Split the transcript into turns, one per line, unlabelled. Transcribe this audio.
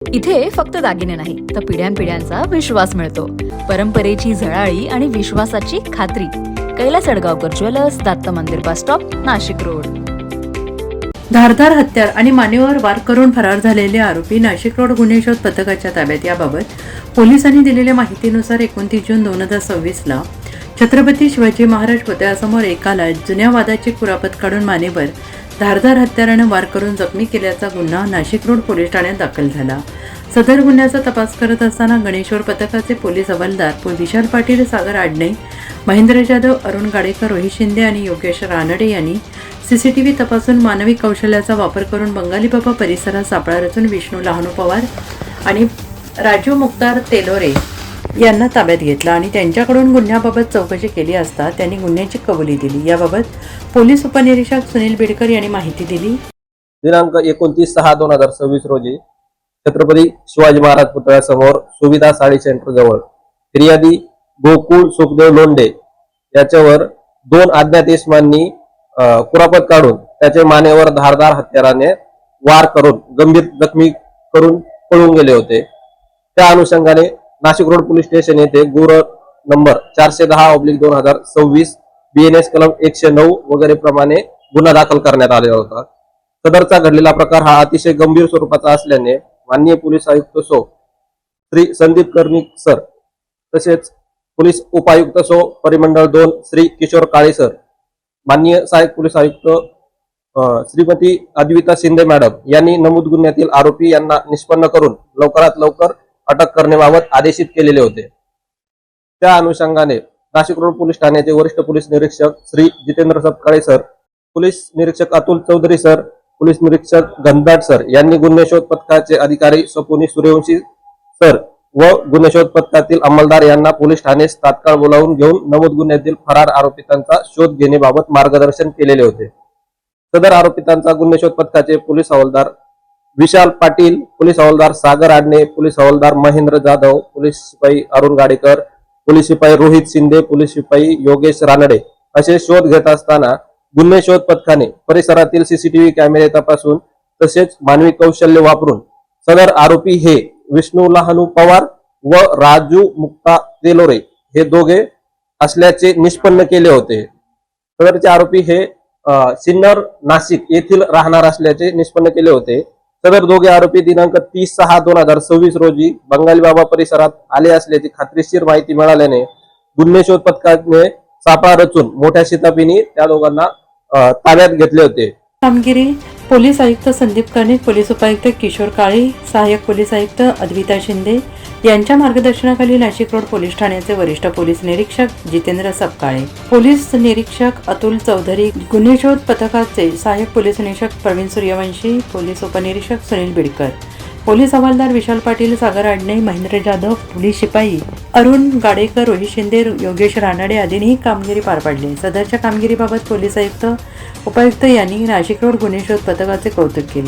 इथे फक्त दागिने नाही तर पिढ्यानपिढ्यांचा विश्वास मिळतो. परंपरेची झळाळी आणि विश्वासाची खात्री. कैलास अडगावकर ज्वेलर्स, दत्त मंदिर बस स्टॉप, नाशिक रोड.
धारदार हत्यार आणि मानेवर वार करून फरार झालेले आरोपी नाशिक रोड गुन्हे शोध पथकाच्या ताब्यात. याबाबत पोलिसांनी दिलेल्या माहितीनुसार 29 जून 2026ला छत्रपती शिवाजी महाराज पुतळ्यासमोर एकाला जुन्या वादाची कुरापत काढून मानेवर धारदार हत्याराने वार करून जखमी केल्याचा गुन्हा नाशिक रोड पोलीस ठाण्यात दाखल झाला. सदर गुन्ह्याचा तपास करत असताना गणेश्वर पथकाचे पोलीस हवालदार विशाल पाटील, सागर आडणे, महेंद्र जाधव, अरुण गाडेकर, रोहित शिंदे आणि योगेश रानडे यांनी सीसीटीव्ही तपासून मानवी कौशल्याचा वापर करून बंगाली बाबा परिसरात सापळा रचून विष्णू लहानू पवार आणि राजू मुक्तार तेलोरे यांना ताब्यात घेतला आणि त्यांच्याकडून गुन्ह्याबाबत चौकशी केली असता त्यांनी गुन्ह्याची कबुली दिली. याबाबत पोलीस उपनिरीक्षक सुनील बिडकर यांनी माहिती दिली.
दिनांक 29/6/2026 रोजी छत्रपती शिवाजी महाराज पुतळ्यासमोर सुविधा साडी सेंटर जवळ फिर्यादी गोकुळ सुखदेव लोंढे याच्यावर 2 अज्ञात इसमांनी कुरापत काढून त्याचे मानेवर धारदार हत्याराने वार करून गंभीर जखमी करून पळून गेले होते. त्या अनुषंगाने नाशिक रोड पोलीस स्टेशन येथे गुन्हा नंबर 410/2026 BNS कलम 109 वगैरे प्रमाणे गुन्हा दाखल करण्यात आलेला होता. सदरचा घडलेला प्रकार हा अतिशय गंभीर स्वरूपाचा असल्याने माननीय पोलीस आयुक्त श्री संदीप कर्णिक सर, तसेच पोलीस उपायुक्त परिमंडळ 2 श्री किशोर काळे सर, माननीय सहाय्यक पोलीस आयुक्त श्रीमती अद्विता शिंदे मॅडम यांनी नमूद गुन्ह्यातील आरोपी यांना निष्पन्न करून लवकरात लवकर अटक करण्याबाबत आदेशित केलेले होते. त्या अनुषंगाने नाशिक रोड पोलीस ठाण्याचे वरिष्ठ पोलीस निरीक्षक श्री जितेंद्र सपकाळे सर, पोलीस निरीक्षक अतुल चौधरी सर, पोलीस निरीक्षक घनदाट सर यांनी गुन्हे शोध पथकाचे अधिकारी सपोनी सूर्यवंशी सर व गुन्हे शोध पथकातील अंमलदार यांना पोलीस ठाण्यास तात्काळ बोलावून घेऊन नमूद गुन्ह्यातील फरार आरोपितांचा शोध घेण्याबाबत मार्गदर्शन केलेले होते. सदर आरोपितांचा गुन्हे शोध पथकाचे पोलीस हवालदार विशाल पाटील, पोलीस हवालदार सागर आडणे, पोलीस हवालदार महेंद्र जाधव, पोलीस शिपाई अरुण गाडेकर, पोलीस शिपाई रोहित शिंदे, पोलीस शिपाई योगेश रानडे असे शोध घेत असताना गुन्हे शोध पथकाने परिसरातील सीसीटीव्ही कॅमेरे तपासून तसेच मानवी कौशल्य वापरून सदर आरोपी हे विष्णू लहानू पवार व राजू मुक्ता तेलोरे हे दोघे असल्याचे निष्पन्न केले होते. सदरचे आरोपी हे सिन्नर नाशिक येथील राहणार असल्याचे निष्पन्न केले होते. सदर दोघे आरोपी दिनांक 30/6/2026 रोजी बंगाली बाबा परिसरात आले असल्याची खात्रीशीर माहिती मिळाल्याने गुन्हे शोध पथकाने सापळा रचून मोठ्या शिताफीने त्या दोघांना ताब्यात घेतले होते.
कामगिरी पोलीस आयुक्त संदीप कर्णिक, पोलीस उपायुक्त किशोर काळे, सहाय्यक पोलीस आयुक्त अद्विता शिंदे यांच्या मार्गदर्शनाखाली नाशिक रोड पोलीस ठाण्याचे वरिष्ठ पोलीस निरीक्षक जितेंद्र सपकाळे, पोलीस निरीक्षक अतुल चौधरी, गुन्हे शोध पथकाचे सहाय्यक पोलीस निरीक्षक प्रवीण सूर्यवंशी, पोलीस उपनिरीक्षक सुनील बिडकर, पोलीस हवालदार विशाल पाटील, सागर आडणे, महेंद्र जाधव, पोलीस शिपाई अरुण गाडेकर, रोहित शिंदे, योगेश रानडे आदींनी कामगिरी पार पाडली. सदरच्या कामगिरीबाबत पोलीस आयुक्त, उपायुक्त यांनी नाशिक रोड गुन्हे शोध पथकाचे कौतुक केले.